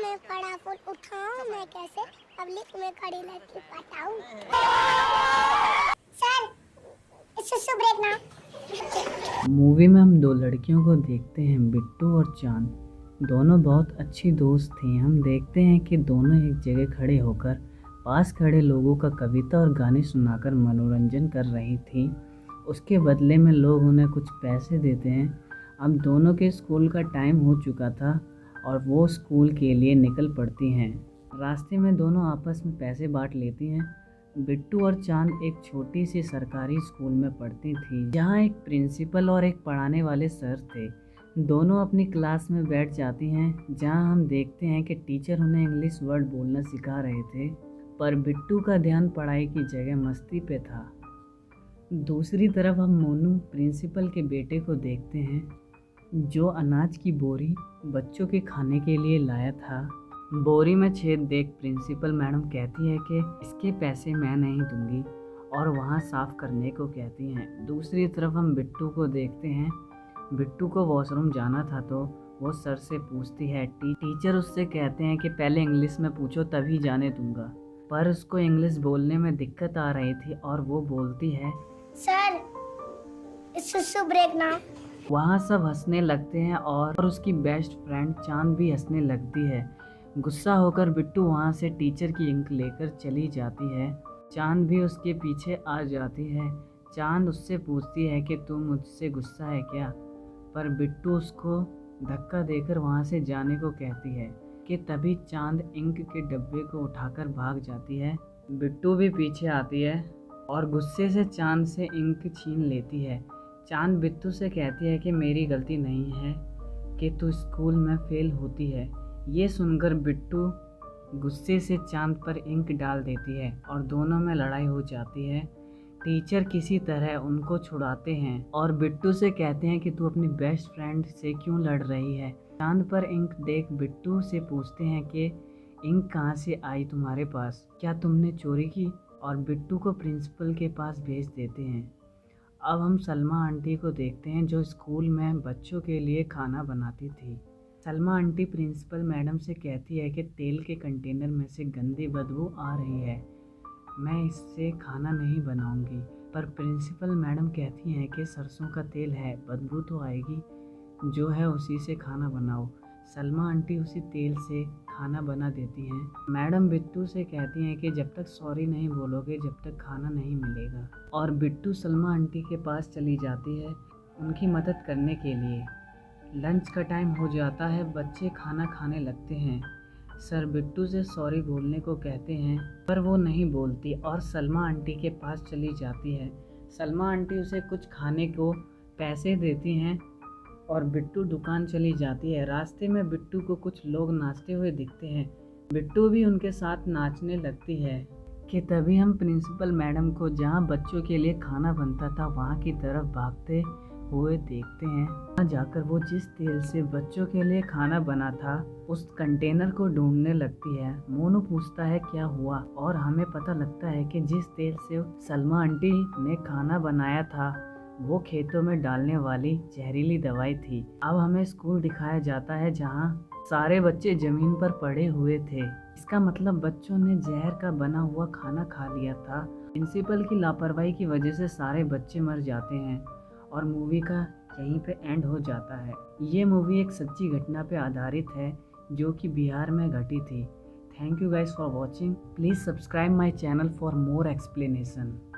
मैं बड़ा फोन उठाऊं मैं कैसे पब्लिक में खड़ी लड़की पटाऊं। सर सुसु ब्रेक ना। मूवी में हम दो लड़कियों को देखते हैं, बिट्टू और चांद। दोनों बहुत अच्छी दोस्त थी। हम देखते हैं कि दोनों एक जगह खड़े होकर पास खड़े लोगों का कविता और गाने सुनाकर मनोरंजन कर रही थी। उसके बदले में लोग उन्हें कुछ पैसे देते हैं। अब दोनों के स्कूल का टाइम हो चुका था और वो स्कूल के लिए निकल पड़ती हैं। रास्ते में दोनों आपस में पैसे बांट लेती हैं। बिट्टू और चांद एक छोटी सी सरकारी स्कूल में पढ़ती थी, जहाँ एक प्रिंसिपल और एक पढ़ाने वाले सर थे। दोनों अपनी क्लास में बैठ जाती हैं, जहाँ हम देखते हैं कि टीचर उन्हें इंग्लिश वर्ड बोलना सिखा रहे थे, पर बिट्टू का ध्यान पढ़ाई की जगह मस्ती पे था। दूसरी तरफ हम मोनू प्रिंसिपल के बेटे को देखते हैं, जो अनाज की बोरी बच्चों के खाने के लिए लाया था। बोरी में छेद देख प्रिंसिपल मैडम कहती है कि इसके पैसे मैं नहीं दूंगी और वहाँ साफ करने को कहती हैं। दूसरी तरफ हम बिट्टू को देखते हैं। बिट्टू को वॉशरूम जाना था तो वो सर से पूछती है। टीचर उससे कहते हैं कि पहले इंग्लिश में पूछो तभी जाने दूंगा, पर उसको इंग्लिश बोलने में दिक्कत आ रही थी और वो बोलती है सर सुसु ब्रेक ना। वहाँ सब हंसने लगते हैं और उसकी बेस्ट फ्रेंड चांद भी हंसने लगती है। गुस्सा होकर बिट्टू वहाँ से टीचर की इंक लेकर चली जाती है। चांद भी उसके पीछे आ जाती है। चांद उससे पूछती है कि तू मुझसे गुस्सा है क्या, पर बिट्टू उसको धक्का देकर वहाँ से जाने को कहती है कि तभी चांद इंक के डब्बे को उठाकर भाग जाती है। बिट्टू भी पीछे आती है और गुस्से से चांद से इंक छीन लेती है। चांद बिट्टू से कहती है कि मेरी गलती नहीं है कि तू स्कूल में फेल होती है। ये सुनकर बिट्टू गुस्से से चांद पर इंक डाल देती है और दोनों में लड़ाई हो जाती है। टीचर किसी तरह उनको छुड़ाते हैं और बिट्टू से कहते हैं कि तू अपनी बेस्ट फ्रेंड से क्यों लड़ रही है। चांद पर इंक देख बिट्टू से पूछते हैं कि इंक कहाँ से आई तुम्हारे पास, क्या तुमने चोरी की, और बिट्टू को प्रिंसिपल के पास भेज देते हैं। अब हम सलमा आंटी को देखते हैं, जो स्कूल में बच्चों के लिए खाना बनाती थी। सलमा आंटी प्रिंसिपल मैडम से कहती है कि तेल के कंटेनर में से गंदी बदबू आ रही है, मैं इससे खाना नहीं बनाऊंगी। पर प्रिंसिपल मैडम कहती हैं कि सरसों का तेल है, बदबू तो आएगी, जो है उसी से खाना बनाओ। सलमा आंटी उसी तेल से खाना बना देती हैं। मैडम बिट्टू से कहती हैं कि जब तक सॉरी नहीं बोलोगे जब तक खाना नहीं मिलेगा, और बिट्टू सलमा आंटी के पास चली जाती है उनकी मदद करने के लिए। लंच का टाइम हो जाता है, बच्चे खाना खाने लगते हैं। सर बिट्टू से सॉरी बोलने को कहते हैं, पर वो नहीं बोलती और सलमा आंटी के पास चली जाती है। सलमा आंटी उसे कुछ खाने को पैसे देती हैं और बिट्टू दुकान चली जाती है। रास्ते में बिट्टू को कुछ लोग नाचते हुए दिखते हैं। बिट्टू भी उनके साथ नाचने लगती है कि तभी हम प्रिंसिपल मैडम को जहाँ बच्चों के लिए खाना बनता था वहाँ की तरफ भागते हुए देखते हैं। वहाँ जाकर वो जिस तेल से बच्चों के लिए खाना बना था उस कंटेनर को ढूंढने लगती है। मोनू पूछता है क्या हुआ, और हमें पता लगता है कि जिस तेल से सलमा आंटी ने खाना बनाया था वो खेतों में डालने वाली जहरीली दवाई थी। अब हमें स्कूल दिखाया जाता है जहाँ सारे बच्चे जमीन पर पड़े हुए थे। इसका मतलब बच्चों ने जहर का बना हुआ खाना खा लिया था। प्रिंसिपल की लापरवाही की वजह से सारे बच्चे मर जाते हैं और मूवी का यहीं पे एंड हो जाता है। ये मूवी एक सच्ची घटना पे आधारित है जो कि बिहार में घटी थी। Thank you guys for watching. Please subscribe my channel for more explanation.